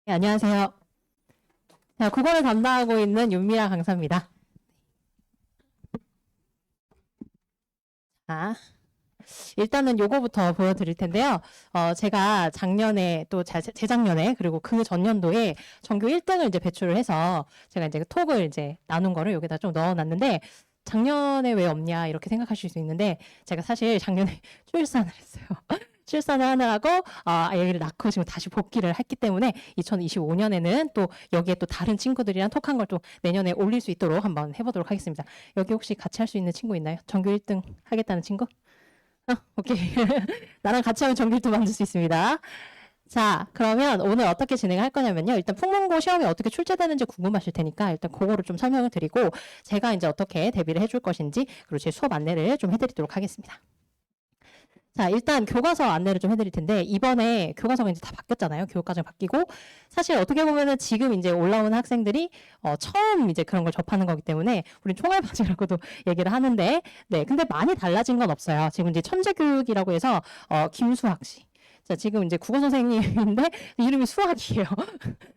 네, 안녕하세요. 자, 국어를 담당하고 있는 윤미라 강사입니다. 자, 일단은 요거부터 보여드릴 텐데요. 제가 작년에 또 재작년에 그리고 그 전년도에 전교 1등을 이제 배출을 해서 제가 이제 톡을 이제 나눈 거를 여기다 좀 넣어놨는데 작년에 왜 없냐 이렇게 생각하실 수 있는데 제가 사실 작년에 출산을 했어요. 출산을 하느라고 아기를 낳고 지금 다시 복귀를 했기 때문에 2025년에는 또 여기에 또 다른 친구들이랑 톡한 걸 또 내년에 올릴 수 있도록 한번 해보도록 하겠습니다. 여기 혹시 같이 할 수 있는 친구 있나요? 전교 1등 하겠다는 친구? 오케이. 나랑 같이 하면 전교 1등 만들 수 있습니다. 자, 그러면 오늘 어떻게 진행할 거냐면요. 일단 풍문고 시험이 어떻게 출제되는지 궁금하실 테니까 일단 그거를 좀 설명을 드리고 제가 이제 어떻게 대비를 해줄 것인지 그리고 제 수업 안내를 좀 해드리도록 하겠습니다. 자, 일단 교과서 안내를 좀 해드릴 텐데 이번에 교과서가 이제 다 바뀌었잖아요. 교육과정 바뀌고 사실 어떻게 보면은 지금 이제 올라오는 학생들이 처음 이제 그런 걸 접하는 거기 때문에 우리 총알바지라고도 얘기를 하는데 네, 근데 많이 달라진 건 없어요. 지금 이제 천재교육이라고 해서 김수학 씨. 자, 지금 이제 국어 선생님인데 이름이 수학이에요.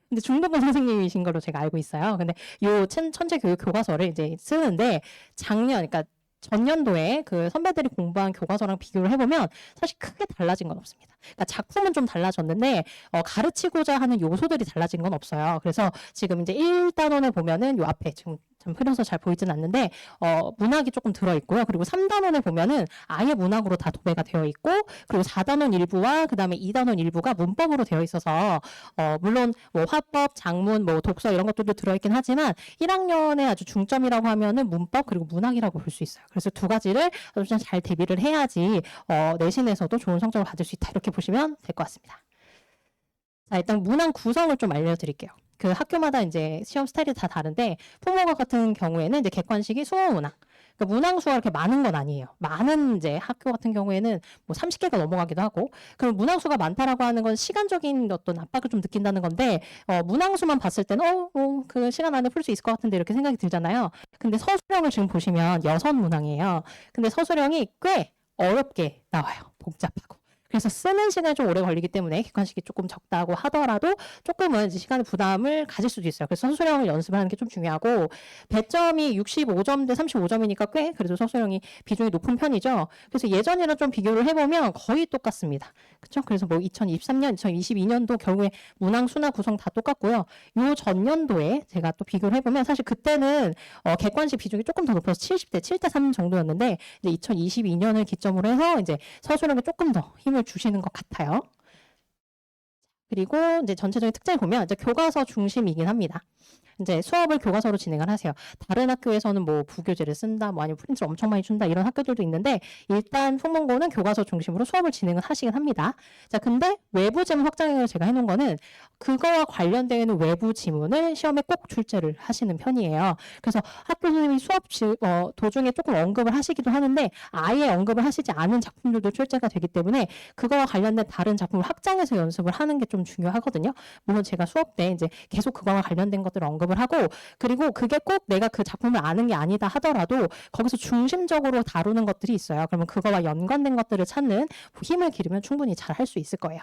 근데 중등부 선생님이신 걸로 제가 알고 있어요. 근데 요 천재교육 교과서를 이제 쓰는데 작년, 그러니까 전년도에 그 선배들이 공부한 교과서랑 비교를 해보면 사실 크게 달라진 건 없습니다. 그러니까 작품은 좀 달라졌는데 가르치고자 하는 요소들이 달라진 건 없어요. 그래서 지금 이제 1단원에 보면은 요 앞에 지금 좀 흐려서 잘 보이진 않는데 문학이 조금 들어있고요. 그리고 3단원에 보면은 아예 문학으로 다 도배가 되어 있고 그리고 4단원 일부와 그 다음에 2단원 일부가 문법으로 되어 있어서 물론 뭐 화법, 장문, 뭐 독서 이런 것들도 들어있긴 하지만 1학년의 아주 중점이라고 하면은 문법 그리고 문학이라고 볼 수 있어요. 그래서 두 가지를 좀 잘 대비를 해야지 내신에서도 좋은 성적을 받을 수 있다 이렇게 보시면 될 것 같습니다. 자, 일단 문항 구성을 좀 알려드릴게요. 그 학교마다 이제 시험 스타일이 다 다른데 풍모과 같은 경우에는 이제 객관식이 수어 문항. 그러니까 문항 수가 이렇게 많은 건 아니에요. 많은 이제 학교 같은 경우에는 뭐 30개가 넘어가기도 하고, 그리고 문항 수가 많다라고 하는 건 시간적인 어떤 압박을 좀 느낀다는 건데, 문항 수만 봤을 때는 그 시간 안에 풀 수 있을 것 같은데 이렇게 생각이 들잖아요. 근데 서술형을 지금 보시면 6문항이에요. 근데 서술형이 꽤 어렵게 나와요. 복잡하고. 그래서 쓰는 시간이 좀 오래 걸리기 때문에 객관식이 조금 적다고 하더라도 조금은 이제 시간의 부담을 가질 수도 있어요. 그래서 서술형을 연습하는 게 좀 중요하고 배점이 65점 대 35점이니까 꽤 그래도 서술형이 비중이 높은 편이죠. 그래서 예전이랑 좀 비교를 해보면 거의 똑같습니다. 그렇죠? 그래서 뭐 2023년, 2022년도 결국에 문항 수나 구성 다 똑같고요. 요 전년도에 제가 또 비교를 해보면 사실 그때는 객관식 비중이 조금 더 높아서 70대 7대 3 정도였는데 이제 2022년을 기점으로 해서 이제 서술형에 조금 더 힘을 주시는 것 같아요. 그리고 이제 전체적인 특징을 보면 이제 교과서 중심이긴 합니다. 이제 수업을 교과서로 진행을 하세요. 다른 학교에서는 뭐 부교재를 쓴다, 뭐 아니면 프린트를 엄청 많이 준다 이런 학교들도 있는데 일단 풍문고는 교과서 중심으로 수업을 진행을 하시긴 합니다. 자, 근데 외부 지문 확장을 제가 해놓은 거는 그거와 관련되어 있는 외부 지문을 시험에 꼭 출제를 하시는 편이에요. 그래서 학교 선생님이 수업 도중에 조금 언급을 하시기도 하는데 아예 언급을 하시지 않은 작품들도 출제가 되기 때문에 그거와 관련된 다른 작품을 확장해서 연습을 하는 게 좀 중요하거든요. 물론 제가 수업 때 이제 계속 그거와 관련된 것들을 언급을 하고 그리고 그게 꼭 내가 그 작품을 아는 게 아니다 하더라도 거기서 중심적으로 다루는 것들이 있어요. 그러면 그거와 연관된 것들을 찾는 힘을 기르면 충분히 잘 할 수 있을 거예요.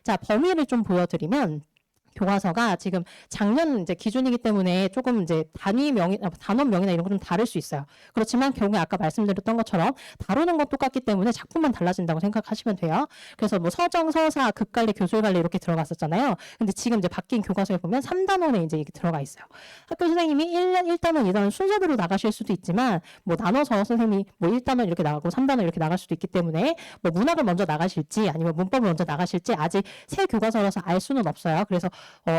자, 범위를 좀 보여드리면 교과서가 지금 작년 이제 기준이기 때문에 조금 이제 단원명이나 이런 거 좀 다를 수 있어요. 그렇지만 결국에 아까 말씀드렸던 것처럼 다루는 건 똑같기 때문에 작품만 달라진다고 생각하시면 돼요. 그래서 뭐 서정, 서사, 극관리, 교술관리 이렇게 들어갔었잖아요. 근데 지금 이제 바뀐 교과서에 보면 3단원에 이제 이게 들어가 있어요. 학교 선생님이 1단원, 2단원 순서대로 나가실 수도 있지만 뭐 나눠서 선생님이 뭐 1단원 이렇게 나가고 3단원 이렇게 나갈 수도 있기 때문에 뭐 문학을 먼저 나가실지 아니면 문법을 먼저 나가실지 아직 새 교과서라서 알 수는 없어요. 그래서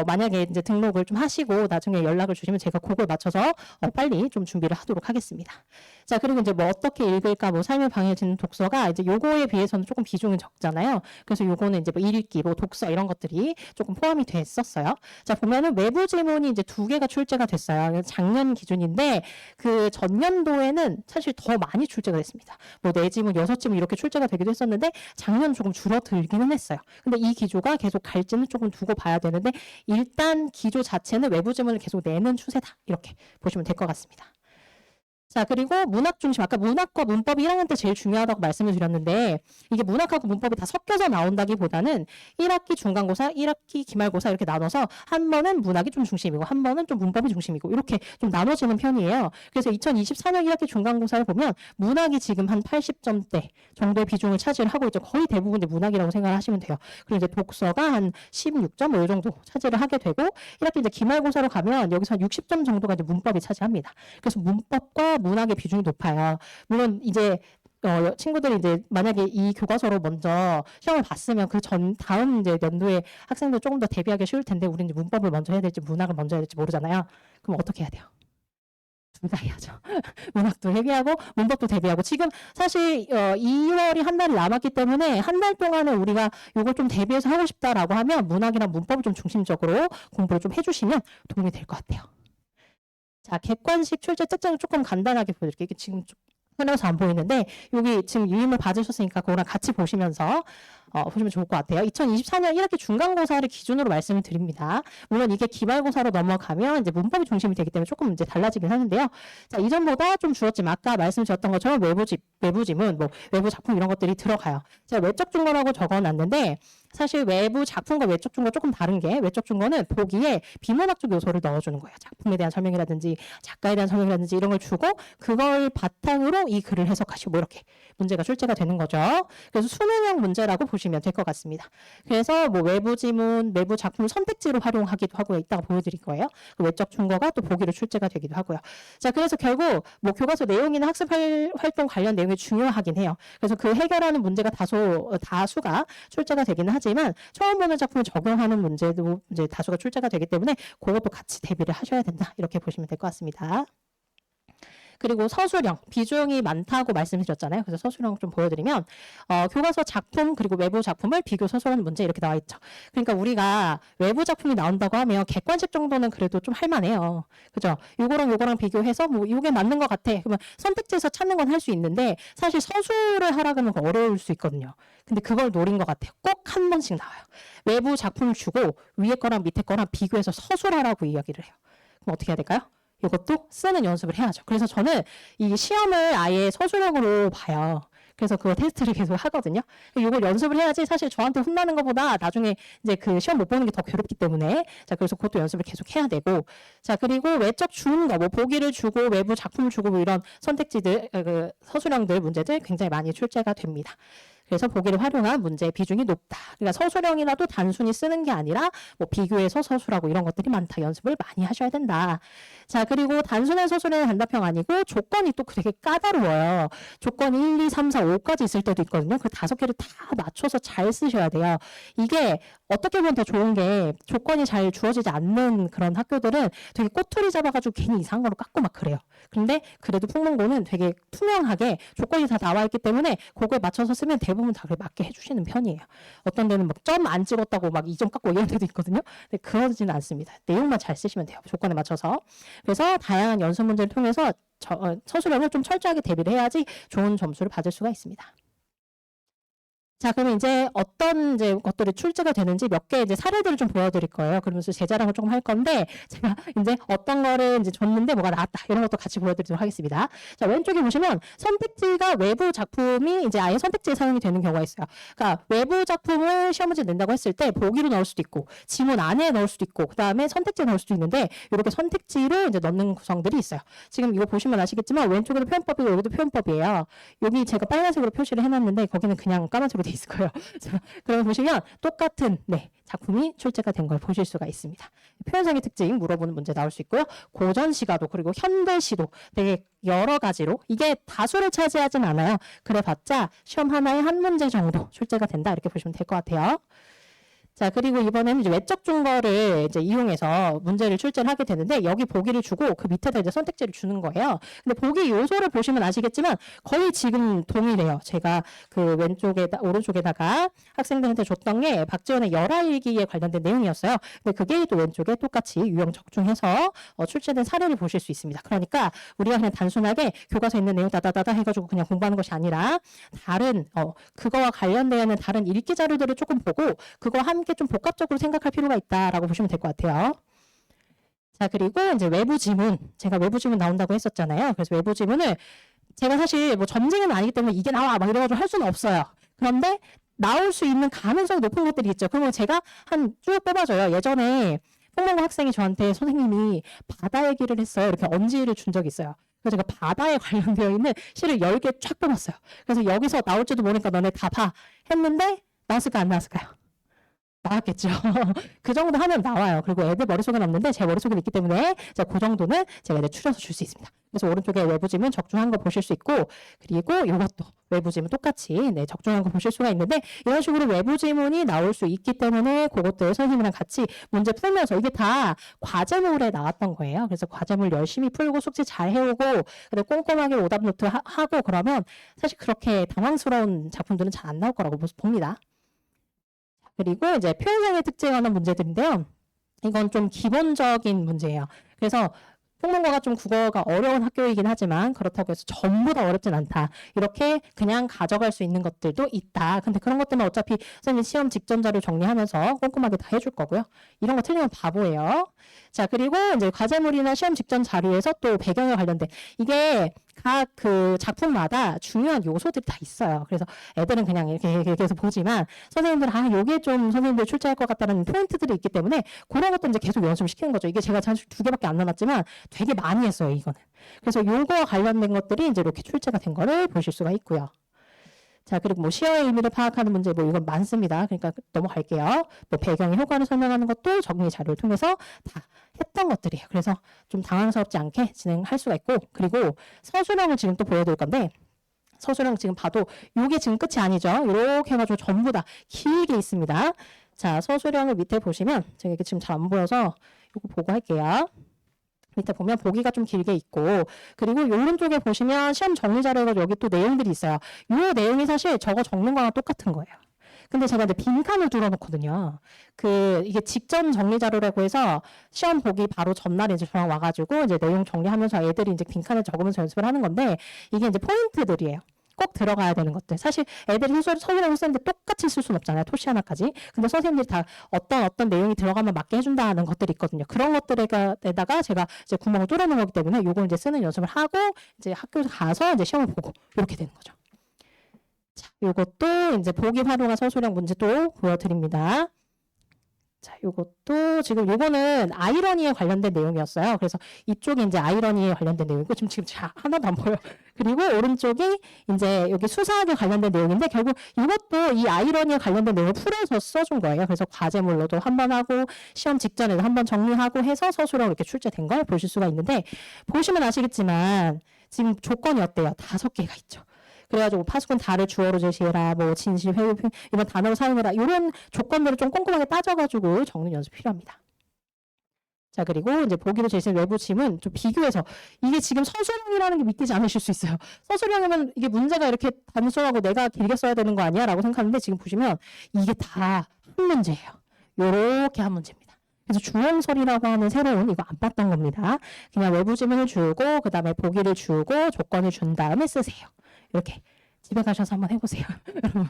만약에 이제 등록을 좀 하시고 나중에 연락을 주시면 제가 그걸 맞춰서 빨리 좀 준비를 하도록 하겠습니다. 자, 그리고 이제 뭐 어떻게 읽을까, 뭐 삶을 방해해주는 독서가 이제 요거에 비해서는 조금 비중이 적잖아요. 그래서 요거는 이제 뭐 읽기, 뭐 독서 이런 것들이 조금 포함이 됐었어요. 자, 보면은 외부 지문이 이제 2개가 출제가 됐어요. 작년 기준인데 그 전년도에는 사실 더 많이 출제가 됐습니다. 뭐 4지문, 6지문 이렇게 출제가 되기도 했었는데 작년 조금 줄어들기는 했어요. 근데 이 기조가 계속 갈지는 조금 두고 봐야 되는데 일단 기조 자체는 외부 지문을 계속 내는 추세다. 이렇게 보시면 될 것 같습니다. 자, 그리고 문학 중심. 아까 문학과 문법이 1학년 때 제일 중요하다고 말씀을 드렸는데 이게 문학하고 문법이 다 섞여서 나온다기보다는 1학기 중간고사, 1학기 기말고사 이렇게 나눠서 한 번은 문학이 좀 중심이고 한 번은 좀 문법이 중심이고 이렇게 좀 나눠지는 편이에요. 그래서 2024년 1학기 중간고사를 보면 문학이 지금 한 80점대 정도의 비중을 차지를 하고 있죠. 거의 대부분 이제 문학이라고 생각을 하시면 돼요. 그리고 이제 독서가 한 16점 뭐 이 정도 차지를 하게 되고 1학기 이제 기말고사로 가면 여기서 한 60점 정도가 이제 문법이 차지합니다. 그래서 문법과 문학의 비중이 높아요. 물론 이제 친구들이 이제 만약에 이 교과서로 먼저 시험을 봤으면 그 다음 이제 연도에 학생들 조금 더 대비하기 쉬울 텐데 우리는 이제 문법을 먼저 해야 될지 문학을 먼저 해야 될지 모르잖아요. 그럼 어떻게 해야 돼요? 둘 다 해야죠. 문학도 대비하고 문법도 대비하고 지금 사실 2월이 한 달이 남았기 때문에 한 달 동안에 우리가 이걸 좀 대비해서 하고 싶다라고 하면 문학이랑 문법을 좀 중심적으로 공부를 좀 해주시면 도움이 될 것 같아요. 자, 객관식 출제 특징을 조금 간단하게 보여드릴게요. 이게 지금 흐려서 안 보이는데 여기 지금 유임을 받으셨으니까 그거랑 같이 보시면서 보시면 좋을 것 같아요. 2024년 1학기 중간고사를 기준으로 말씀을 드립니다. 물론 이게 기말고사로 넘어가면 이제 문법이 중심이 되기 때문에 조금 이제 달라지긴 하는데요. 자, 이전보다 좀 줄었지만 아까 말씀드렸던 것처럼 외부 지문, 뭐 외부 작품 이런 것들이 들어가요. 제가 외적 중거라고 적어놨는데 사실 외부 작품과 외적 중거 조금 다른 게 외적 중거는 보기에 비문학적 요소를 넣어주는 거예요. 작품에 대한 설명이라든지 작가에 대한 설명이라든지 이런 걸 주고 그걸 바탕으로 이 글을 해석하시고 뭐 이렇게 문제가 출제가 되는 거죠. 그래서 수능형 문제라고 보시면 될 것 같습니다. 그래서 뭐 외부 지문, 내부 작품을 선택지로 활용하기도 하고요. 이따가 보여드릴 거예요. 그 외적 중거가 또 보기로 출제가 되기도 하고요. 자, 그래서 결국 뭐 교과서 내용이나 학습 활동 관련 내용이 중요하긴 해요. 그래서 그 해결하는 문제가 다수가 출제가 되기는 하지만 처음 보는 작품을 적용하는 문제도 이제 다수가 출제가 되기 때문에 그것도 같이 대비를 하셔야 된다. 이렇게 보시면 될 것 같습니다. 그리고 서술형 비중이 많다고 말씀드렸잖아요. 그래서 서술형 좀 보여드리면 교과서 작품 그리고 외부 작품을 비교 서술하는 문제 이렇게 나와 있죠. 그러니까 우리가 외부 작품이 나온다고 하면 객관식 정도는 그래도 좀 할만해요. 그죠? 요거랑 비교해서 뭐 이게 맞는 것 같아. 그러면 선택지에서 찾는 건 할 수 있는데 사실 서술을 하라 그러면 어려울 수 있거든요. 근데 그걸 노린 것 같아요. 꼭 한 번씩 나와요. 외부 작품을 주고 위에 거랑 밑에 거랑 비교해서 서술하라고 이야기를 해요. 그럼 어떻게 해야 될까요? 이것도 쓰는 연습을 해야죠. 그래서 저는 이 시험을 아예 서술형으로 봐요. 그래서 그 테스트를 계속 하거든요. 이걸 연습을 해야지 사실 저한테 혼나는 것보다 나중에 이제 그 시험 못 보는 게 더 괴롭기 때문에 자, 그래서 그것도 연습을 계속 해야 되고 자, 그리고 외적 주는 거, 뭐 보기를 주고 외부 작품을 주고 뭐 이런 선택지들, 그 서술형들 문제들 굉장히 많이 출제가 됩니다. 그래서 보기를 활용한 문제의 비중이 높다. 그러니까 서술형이라도 단순히 쓰는 게 아니라 뭐 비교해서 서술하고 이런 것들이 많다. 연습을 많이 하셔야 된다. 자, 그리고 단순한 서술에는 단답형 아니고 조건이 또 되게 까다로워요. 조건이 1, 2, 3, 4, 5까지 있을 때도 있거든요. 그 5개를 다 맞춰서 잘 쓰셔야 돼요. 이게 어떻게 보면 더 좋은 게 조건이 잘 주어지지 않는 그런 학교들은 되게 꼬투리 잡아가지고 괜히 이상한 거로 깎고 막 그래요. 근데 그래도 풍문고는 되게 투명하게 조건이 다 나와 있기 때문에 그거에 맞춰서 쓰면 대부분 다 맞게 해주시는 편이에요. 어떤 데는 막 점 안 찍었다고 막 2점 깎고 이런 데도 있거든요. 근데 그러지는 않습니다. 내용만 잘 쓰시면 돼요. 조건에 맞춰서. 그래서 다양한 연습 문제를 통해서 서술형을 좀 철저하게 대비를 해야지 좋은 점수를 받을 수가 있습니다. 자, 그러면 이제 어떤 이제 것들이 출제가 되는지 몇 개 이제 사례들을 좀 보여드릴 거예요. 그러면서 제 자랑을 조금 할 건데 제가 이제 어떤 거를 이제 줬는데 뭐가 나왔다 이런 것도 같이 보여드리도록 하겠습니다. 자, 왼쪽에 보시면 선택지가 외부 작품이 이제 아예 선택지에 사용이 되는 경우가 있어요. 그러니까 외부 작품을 시험 문제 낸다고 했을 때 보기로 넣을 수도 있고 지문 안에 넣을 수도 있고 그 다음에 선택지에 넣을 수도 있는데 이렇게 선택지를 이제 넣는 구성들이 있어요. 지금 이거 보시면 아시겠지만 왼쪽에도 표현법이고 여기도 표현법이에요. 여기 제가 빨간색으로 표시를 해놨는데 거기는 그냥 까만색으로 돼 있을 거예요. 자, 그러면 보시면 똑같은 작품이 출제가 된 걸 보실 수가 있습니다. 표현상의 특징 물어보는 문제 나올 수 있고요. 고전 시가도 그리고 현대 시도 되게 여러 가지로 이게 다수를 차지하진 않아요. 그래봤자 시험 하나에 한 문제 정도 출제가 된다 이렇게 보시면 될 것 같아요. 자, 그리고 이번에는 이제 외적 중거를 이제 이용해서 문제를 출제를 하게 되는데 여기 보기를 주고 그 밑에다 이제 선택지를 주는 거예요. 근데 보기 요소를 보시면 아시겠지만 거의 지금 동일해요. 제가 그 오른쪽에다가 학생들한테 줬던 게 박지원의 열하일기에 관련된 내용이었어요. 근데 그게 또 왼쪽에 똑같이 유형 적중해서 출제된 사례를 보실 수 있습니다. 그러니까 우리가 그냥 단순하게 교과서에 있는 내용 다다다다 해가지고 그냥 공부하는 것이 아니라 다른 그거와 관련되어 있는 다른 읽기 자료들을 조금 보고 그거 함께 좀 복합적으로 생각할 필요가 있다라고 보시면 될 것 같아요. 자, 그리고 이제 외부 지문. 제가 외부 지문 나온다고 했었잖아요. 그래서 외부 지문을 제가 사실 뭐 점쟁이는 아니기 때문에 이게 나와 막 이래가지고 할 수는 없어요. 그런데 나올 수 있는 가능성이 높은 것들이 있죠. 그러면 제가 한 쭉 뽑아줘요. 예전에 홍명고 학생이 저한테 선생님이 바다 얘기를 했어요. 이렇게 언지를 준 적이 있어요. 그래서 제가 바다에 관련되어 있는 시를 10개 쫙 뽑았어요. 그래서 여기서 나올지도 모르니까 너네 다 봐. 했는데 나왔을까 안 나왔을까요? 나왔겠죠. 그 정도 하면 나와요. 그리고 애들 머릿속에 없는데 제 머릿속에 있기 때문에 그 정도는 제가 이제 추려서 줄 수 있습니다. 그래서 오른쪽에 외부 지문 적중한 거 보실 수 있고, 그리고 이것도 외부 지문 똑같이 적중한 거 보실 수가 있는데, 이런 식으로 외부 지문이 나올 수 있기 때문에 그것들 선생님이랑 같이 문제 풀면서 이게 다 과제물에 나왔던 거예요. 그래서 과제물 열심히 풀고 숙제 잘 해오고 근데 꼼꼼하게 오답 노트 하고 그러면 사실 그렇게 당황스러운 작품들은 잘 안 나올 거라고 봅니다. 그리고 이제 표현상의 특징하는 문제들인데요. 이건 좀 기본적인 문제예요. 그래서 홍문고가 좀 국어가 어려운 학교이긴 하지만 그렇다고 해서 전부 다 어렵진 않다. 이렇게 그냥 가져갈 수 있는 것들도 있다. 근데 그런 것들만 어차피 선생님 시험 직전 자료 정리하면서 꼼꼼하게 다 해줄 거고요. 이런 거 틀리면 바보예요. 자, 그리고 이제 과제물이나 시험 직전 자료에서 또 배경에 관련된 이게 각 그 작품마다 중요한 요소들이 다 있어요. 그래서 애들은 그냥 이렇게 해서 보지만 선생님들은 요게 좀 선생님들 출제할 것 같다는 포인트들이 있기 때문에 그런 것도 이제 계속 연습을 시키는 거죠. 이게 제가 사실 2개밖에 안 남았지만 되게 많이 했어요, 이거는. 그래서 요거와 관련된 것들이 이제 이렇게 출제가 된 거를 보실 수가 있고요. 자, 그리고 뭐 시어의 의미를 파악하는 문제 뭐 이건 많습니다. 그러니까 넘어갈게요. 뭐 배경의 효과를 설명하는 것도 정리 자료를 통해서 다 했던 것들이에요. 그래서 좀 당황스럽지 않게 진행할 수가 있고, 그리고 서술형을 지금 또 보여드릴 건데 서술형 지금 봐도 이게 지금 끝이 아니죠. 이렇게 해가지고 전부 다 길게 있습니다. 자, 서술형을 밑에 보시면 제가 이게 지금 잘 안 보여서 이거 보고 할게요. 밑에 보면 보기가 좀 길게 있고, 그리고 오른쪽에 보시면 시험 정리 자료가 여기 또 내용들이 있어요. 이 내용이 사실 저거 적는 거랑 똑같은 거예요. 근데 제가 이제 빈칸을 뚫어놓거든요. 이게 직전 정리 자료라고 해서 시험 보기 바로 전날에 이제 저랑 와가지고 이제 내용 정리하면서 애들이 이제 빈칸을 적으면서 연습을 하는 건데 이게 이제 포인트들이에요. 꼭 들어가야 되는 것들. 사실 애들이 서술형을 쓰는데 똑같이 쓸 수는 없잖아요. 토시 하나까지. 근데 선생님들이 다 어떤 내용이 들어가면 맞게 해준다는 것들이 있거든요. 그런 것들에다가 제가 이제 구멍을 뚫어놓은 거기 때문에 요걸 이제 쓰는 연습을 하고 이제 학교 가서 이제 시험을 보고 이렇게 되는 거죠. 자, 요것도 이제 보기 활용한 서술형 문제 또 보여드립니다. 자, 요것도 지금 요거는 아이러니에 관련된 내용이었어요. 그래서 이쪽이 이제 아이러니에 관련된 내용이고 지금 하나도 안 보여. 그리고 오른쪽이 이제 여기 수사학에 관련된 내용인데 결국 이것도 이 아이러니에 관련된 내용을 풀어서 써준 거예요. 그래서 과제물로도 한 번 하고 시험 직전에도 한 번 정리하고 해서 서술형 이렇게 출제된 걸 보실 수가 있는데 보시면 아시겠지만 지금 조건이 어때요? 5개가 있죠. 그래가지고 파수꾼 다를 주어로 제시해라, 뭐 진실, 회유, 이런 단어를 사용해라, 이런 조건들을 좀 꼼꼼하게 따져가지고 적는 연습 필요합니다. 자, 그리고 이제 보기로 제시한 외부 지문 좀 비교해서 이게 지금 서술형이라는 게 믿기지 않으실 수 있어요. 서술형이면 이게 문제가 이렇게 단순하고 내가 길게 써야 되는 거 아니야? 라고 생각하는데 지금 보시면 이게 다 한 문제예요. 요렇게 한 문제입니다. 그래서 주어설이라고 하는 새로운 이거 안 봤던 겁니다. 그냥 외부 지문을 주고 그 다음에 보기를 주고 조건을 준 다음에 쓰세요. 이렇게 집에 가셔서 한번 해보세요. 여러분,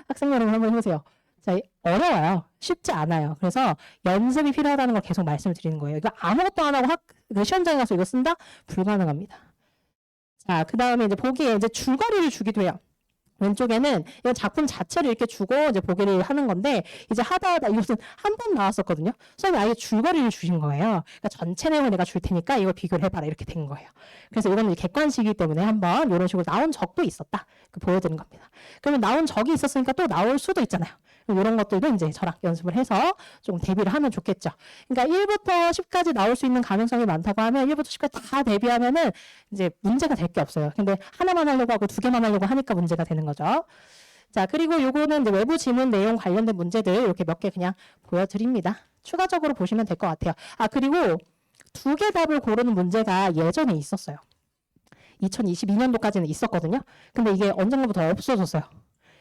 학생 여러분 한번 해보세요. 자, 어려워요. 쉽지 않아요. 그래서 연습이 필요하다는 걸 계속 말씀을 드리는 거예요. 이거 아무것도 안 하고 시험장에 가서 이거 쓴다? 불가능합니다. 자, 그 다음에 이제 보기에 이제 줄거리를 주기도 해요. 왼쪽에는 이 작품 자체를 이렇게 주고 이제 보기를 하는 건데 이제 하다 이것은 한 번 나왔었거든요. 선생님이 아예 줄거리를 주신 거예요. 그러니까 전체 내용을 내가 줄 테니까 이걸 비교를 해봐라 이렇게 된 거예요. 그래서 이거는 객관식이기 때문에 한번 이런 식으로 나온 적도 있었다. 보여드린 겁니다. 그러면 나온 적이 있었으니까 또 나올 수도 있잖아요. 이런 것들도 이제 저랑 연습을 해서 좀 대비를 하면 좋겠죠. 그러니까 1부터 10까지 나올 수 있는 가능성이 많다고 하면 1부터 10까지 다 대비하면은 이제 문제가 될 게 없어요. 근데 하나만 하려고 하고 2개만 하려고 하니까 문제가 되는 거죠. 자, 그리고 요거는 이제 외부 지문 내용 관련된 문제들 이렇게 몇 개 그냥 보여드립니다. 추가적으로 보시면 될 것 같아요. 아, 그리고 2개 답을 고르는 문제가 예전에 있었어요. 2022년도까지는 있었거든요. 근데 이게 언젠가부터 없어졌어요.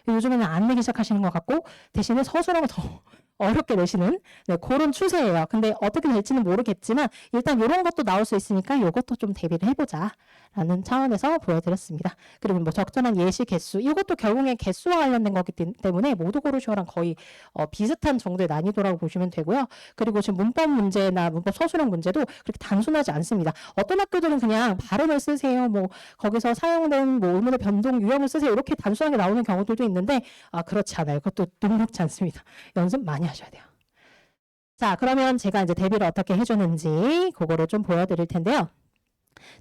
요즘에는 안 내기 시작하시는 것 같고 대신에 서술형을 더 어렵게 내시는 그런 추세예요. 근데 어떻게 될지는 모르겠지만 일단 이런 것도 나올 수 있으니까 이것도 좀 대비를 해보자라는 차원에서 보여드렸습니다. 그리고 뭐 적절한 예시 개수 이것도 결국에 개수와 관련된 거기 때문에 모두 고르시오랑 거의 비슷한 정도의 난이도라고 보시면 되고요. 그리고 지금 문법 문제나 문법 서술형 문제도 그렇게 단순하지 않습니다. 어떤 학교들은 그냥 발음을 쓰세요. 뭐 거기서 사용된 뭐 의문의 변동 유형을 쓰세요. 이렇게 단순하게 나오는 경우들도 있는데 그렇지 않아요. 그것도 녹록지 않습니다. 연습 많이 하셔야 돼요. 자, 그러면 제가 이제 대비를 어떻게 해주는지 그거를 좀 보여드릴 텐데요.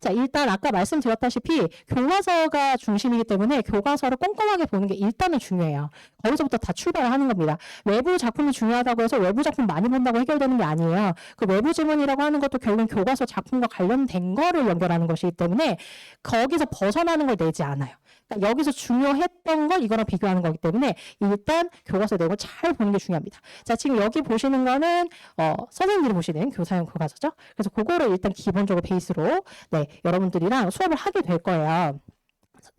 자, 일단 아까 말씀드렸다시피 교과서가 중심이기 때문에 교과서를 꼼꼼하게 보는 게 일단은 중요해요. 거기서부터 다 출발하는 겁니다. 외부 작품이 중요하다고 해서 외부 작품 많이 본다고 해결되는 게 아니에요. 그 외부 지문이라고 하는 것도 결국은 교과서 작품과 관련된 거를 연결하는 것이기 때문에 거기서 벗어나는 걸 내지 않아요. 그러니까 여기서 중요했던 걸 이거랑 비교하는 거기 때문에 일단 교과서 내용을 잘 보는 게 중요합니다. 자, 지금 여기 보시는 거는 선생님들이 보시는 교사용 교과서죠. 그래서 그거를 일단 기본적으로 베이스로 여러분들이랑 수업을 하게 될 거예요.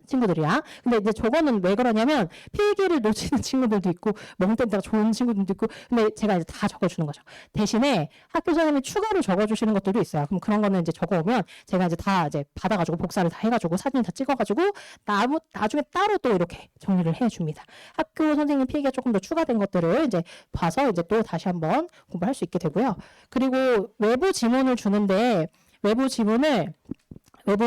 친구들이야. 근데 이제 저거는 왜 그러냐면 필기를 놓치는 친구들도 있고 멍 때리다가 좋은 친구들도 있고 근데 제가 이제 다 적어주는 거죠. 대신에 학교 선생님이 추가로 적어주시는 것들도 있어요. 그럼 그런 거는 이제 적어오면 제가 이제 다 이제 받아가지고 복사를 다 해가지고 사진 다 찍어가지고 나중에 따로 또 이렇게 정리를 해줍니다. 학교 선생님 필기가 조금 더 추가된 것들을 이제 봐서 이제 또 다시 한번 공부할 수 있게 되고요. 그리고 외부 지문을 주는데 외부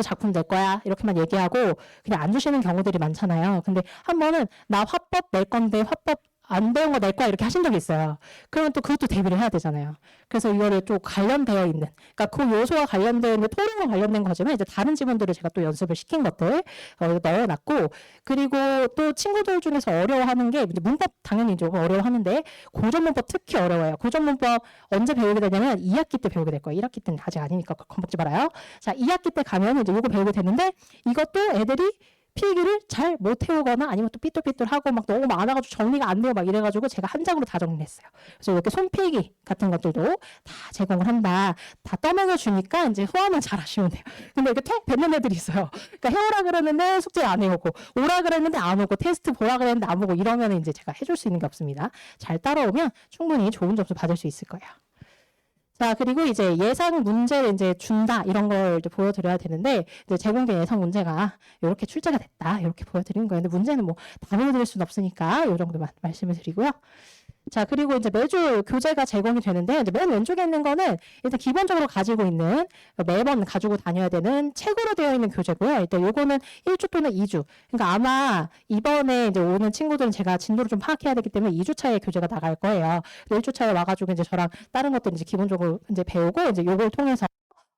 작품 낼 거야 이렇게만 얘기하고 그냥 안 주시는 경우들이 많잖아요. 근데 한 번은 나 화법 낼 건데 화법 안 배운 거 낼 거야 이렇게 하신 적이 있어요. 그러면 또 그것도 대비를 해야 되잖아요. 그래서 이거를 좀 관련되어 있는 그러니까 그 요소와 관련되어 있는 토론과 관련된 거지만 이제 다른 지문들을 제가 또 연습을 시킨 것들 넣어놨고 그리고 또 친구들 중에서 어려워하는 게 이제 문법 당연히 좀 어려워하는데 고전문법 특히 어려워요. 고전문법 언제 배우게 되냐면 2학기 때 배우게 될 거예요. 1학기 때는 아직 아니니까 겁먹지 말아요. 자, 2학기 때 가면 이제 이거 배우게 되는데 이것도 애들이 필기를 잘 못 해오거나 아니면 또 삐뚤삐뚤하고 막 너무 많아가지고 정리가 안 돼요 막 이래가지고 제가 한 장으로 다 정리했어요. 그래서 이렇게 손필기 같은 것들도 다 제공을 한다. 다 떠먹여 주니까 이제 소화만 잘 하시면 돼요. 근데 이렇게 턱 뱉는 애들이 있어요. 그러니까 해오라 그러는데 숙제 안 해오고 오라 그랬는데 안 오고 테스트 보라 그랬는데 안 보고 이러면 이제 제가 해줄 수 있는 게 없습니다. 잘 따라오면 충분히 좋은 점수 받을 수 있을 거예요. 자, 그리고 이제 예상 문제를 이제 준다 이런 걸 이제 보여드려야 되는데 이제 제공된 예상 문제가 이렇게 출제가 됐다 이렇게 보여드리는 거예요. 근데 문제는 뭐 다 보여드릴 수는 없으니까 이 정도만 말씀을 드리고요. 자, 그리고 이제 매주 교재가 제공이 되는데 이제 맨 왼쪽에 있는 거는 일단 기본적으로 가지고 있는 매번 가지고 다녀야 되는 책으로 되어 있는 교재고요. 일단 요거는 1주 또는 2주. 그러니까 아마 이번에 이제 오는 친구들은 제가 진도를 좀 파악해야 되기 때문에 2주 차에 교재가 나갈 거예요. 1주 차에 와가지고 이제 저랑 다른 것들 이제 기본적으로 이제 배우고 이제 요걸 통해서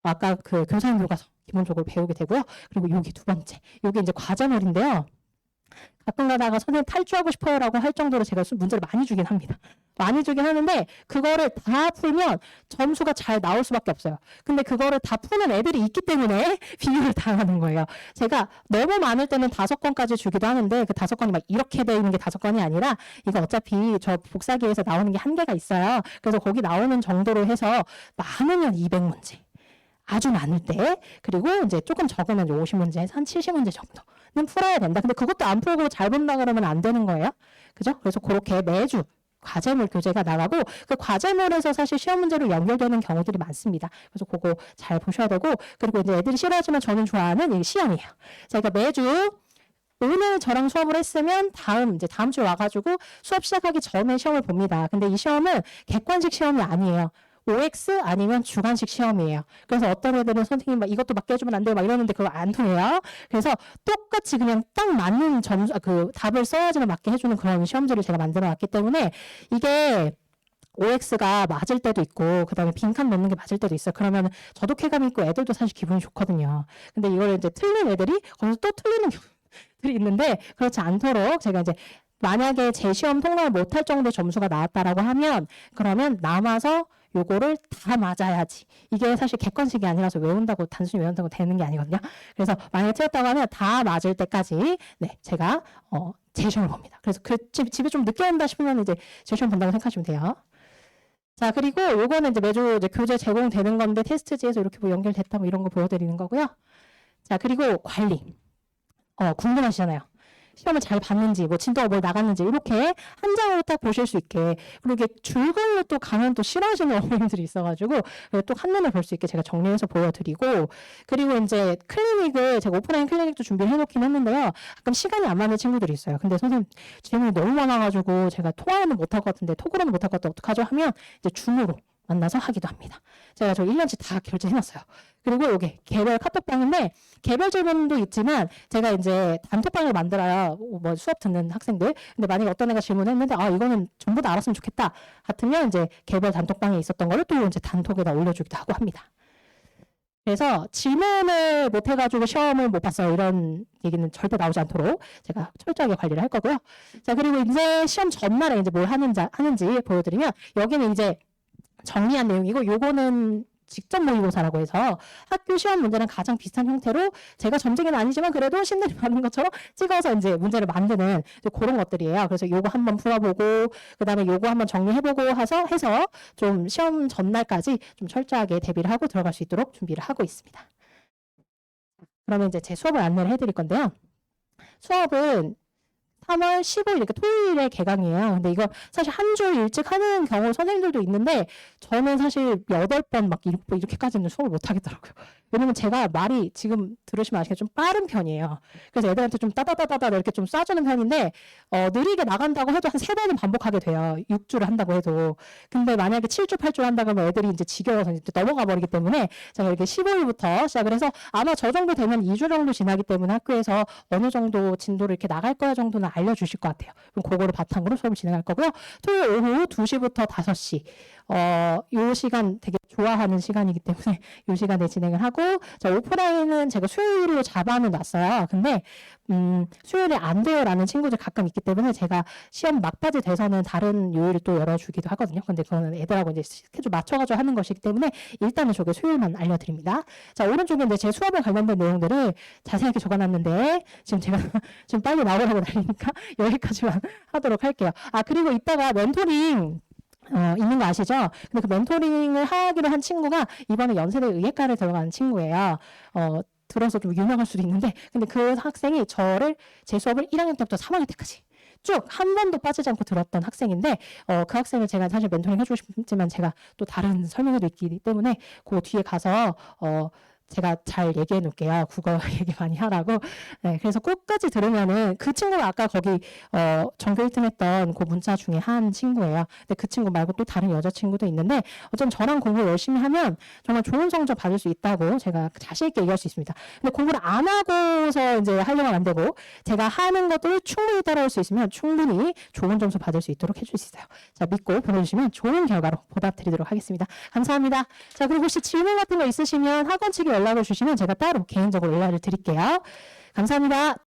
아까 그 교사용 교과서 기본적으로 배우게 되고요. 그리고 여기 두 번째, 여기 이제 과제물인데요. 가끔 가다가 선생님 탈주하고 싶어요라고 할 정도로 제가 문제를 많이 주긴 합니다. 많이 주긴 하는데 그거를 다 풀면 점수가 잘 나올 수밖에 없어요. 근데 그거를 다 푸는 애들이 있기 때문에 비교를 당하는 거예요. 제가 너무 많을 때는 5건까지 주기도 하는데 그 5건이 막 이렇게 돼 있는 게 5건이 아니라 이거 어차피 저 복사기에서 나오는 게 한계가 있어요. 그래서 거기 나오는 정도로 해서 많으면 200문제. 아주 많을 때 그리고 이제 조금 적으면 50문제에서 한 70문제 정도는 풀어야 된다. 근데 그것도 안 풀고 잘 본다 그러면 안 되는 거예요. 그죠? 그래서 그렇게 매주 과제물 교재가 나가고 그 과제물에서 사실 시험 문제로 연결되는 경우들이 많습니다. 그래서 그거 잘 보셔야 되고 그리고 이제 애들이 싫어하지만 저는 좋아하는 이 시험이에요. 자, 그러니까 매주 오늘 저랑 수업을 했으면 다음 주에 와가지고 수업 시작하기 전에 시험을 봅니다. 근데 이 시험은 객관식 시험이 아니에요. OX 아니면 주관식 시험이에요. 그래서 어떤 애들은 선생님 막 이것도 막 깨주면 안 돼요 막 이러는데 그거 안 통해요. 그래서 똑같이 그냥 딱 맞는 점수 그 답을 써야지만 맞게 해주는 그런 시험지를 제가 만들어 놨기 때문에 이게 OX가 맞을 때도 있고 그다음에 빈칸 넣는 게 맞을 때도 있어요. 그러면 저도 쾌감 있고 애들도 사실 기분이 좋거든요. 근데 이걸 이제 틀린 애들이 거기서 또 틀리는 경우들이 있는데 그렇지 않도록 제가 이제 만약에 제 시험 통과를 못할 정도 점수가 나왔다라고 하면 그러면 남아서 요거를 다 맞아야지. 이게 사실 객관식이 아니라서 단순히 외운다고 되는 게 아니거든요. 그래서 만약에 틀렸다고 하면 다 맞을 때까지 제가 제 시험을 봅니다. 그래서 집에 좀 늦게 온다 싶으면 이제 제 시험 본다고 생각하시면 돼요. 자, 그리고 요거는 이제 매주 이제 교재 제공되는 건데 테스트지에서 이렇게 뭐 연결됐다 뭐 이런 거 보여드리는 거고요. 자, 그리고 관리. 궁금하시잖아요. 시험을 잘 봤는지, 뭐 진도가 뭘 나갔는지 이렇게 한 장으로 딱 보실 수 있게. 그리고 이게 줄글로 또 가면 또 싫어하시는 어머님들이 있어가지고 또 한눈에 볼 수 있게 제가 정리해서 보여드리고, 그리고 이제 클리닉을 제가 오프라인 클리닉도 준비를 해놓긴 했는데요. 가끔 시간이 안 맞는 친구들이 있어요. 근데 선생님 질문이 너무 많아가지고 제가 통화는 못할 것 같은데 톡으로는 못할 것 같은데 어떡하죠? 하면 이제 줌으로 만나서 하기도 합니다. 제가 저 1년치 다 결제해놨어요. 그리고 이게 개별 카톡방인데 개별 질문도 있지만 제가 이제 단톡방을 만들어야 뭐 수업 듣는 학생들, 근데 만약에 어떤 애가 질문했는데 아 이거는 전부 다 알았으면 좋겠다 같으면 이제 개별 단톡방에 있었던 거를 또 이제 단톡에다 올려주기도 하고 합니다. 그래서 질문을 못 해가지고 시험을 못 봤어요. 이런 얘기는 절대 나오지 않도록 제가 철저하게 관리를 할 거고요. 자, 그리고 이제 시험 전날에 이제 뭘 하는지 보여드리면 여기는 이제 정리한 내용이고, 요거는 직접 모의고사라고 해서 학교 시험 문제랑 가장 비슷한 형태로 제가 점쟁이는 아니지만 그래도 신들이 받는 것처럼 찍어서 이제 문제를 만드는 그런 것들이에요. 그래서 요거 한번 풀어보고 그다음에 요거 한번 정리해보고 해서 좀 시험 전날까지 좀 철저하게 대비를 하고 들어갈 수 있도록 준비를 하고 있습니다. 그러면 이제 제 수업을 안내를 해드릴 건데요. 수업은 3월 15일, 그러니까 토요일에 개강이에요. 근데 이거 사실 한 주 일찍 하는 경우 선생님들도 있는데 저는 사실 8번 막 이렇게까지는 수업을 못 하겠더라고요. 왜냐면 제가 말이 지금 들으시면 아시겠지만 좀 빠른 편이에요. 그래서 애들한테 좀 따다다다다 이렇게 좀 쏴주는 편인데 느리게 나간다고 해도 한 3번은 반복하게 돼요. 6주를 한다고 해도. 근데 만약에 7주, 8주 한다 그러면 애들이 이제 지겨워서 이제 넘어가 버리기 때문에 제가 이렇게 15일부터 시작을 해서 아마 저 정도 되면 2주 정도 지나기 때문에 학교에서 어느 정도 진도를 이렇게 나갈 거야 정도는 알려주실 것 같아요. 그럼 그거를 바탕으로 수업을 진행할 거고요. 토요일 오후 2시부터 5시. 요 시간 되게 좋아하는 시간이기 때문에 요 시간에 진행을 하고, 자, 오프라인은 제가 수요일로 잡아는 놨어요. 근데 수요일에 안 돼요라는 친구들 가끔 있기 때문에 제가 시험 막바지 돼서는 다른 요일을 또 열어주기도 하거든요. 근데 그거는 애들하고 이제 스케줄 맞춰가지고 하는 것이기 때문에 일단은 저게 수요일만 알려드립니다. 자, 오른쪽에 이제 제 수업에 관련된 내용들을 자세하게 적어놨는데 지금 제가 지금 빨리 나오라고 날리니까 여기까지만 하도록 할게요. 아, 그리고 이따가 멘토링 있는 거 아시죠? 근데 그 멘토링을 하기로 한 친구가 이번에 연세대 의예과를 들어가는 친구예요. 들어서 좀 유명할 수도 있는데, 근데 그 학생이 제 수업을 1학년 때부터 3학년 때까지 쭉 한 번도 빠지지 않고 들었던 학생인데, 그 학생을 제가 사실 멘토링 해주고 싶지만 제가 또 다른 설명회도 있기 때문에 그 뒤에 가서 제가 잘 얘기해 놓을게요. 국어 얘기 많이 하라고. 네, 그래서 끝까지 들으면은 그 친구가 아까 거기 전교 1등 했던 그 문자 중에 한 친구예요. 근데 그 친구 말고 또 다른 여자친구도 있는데 어쩜 저랑 공부 열심히 하면 정말 좋은 성적 받을 수 있다고 제가 자신 있게 얘기할 수 있습니다. 근데 공부를 안 하고서 이제 하려면 안 되고 제가 하는 것들을 충분히 따라올 수 있으면 충분히 좋은 점수 받을 수 있도록 해줄 수 있어요. 자, 믿고 보내주시면 좋은 결과로 보답드리도록 하겠습니다. 감사합니다. 자, 그리고 혹시 질문 같은 거 있으시면 학원 측에 연락을 주시면 제가 따로 개인적으로 연락을 드릴게요. 감사합니다.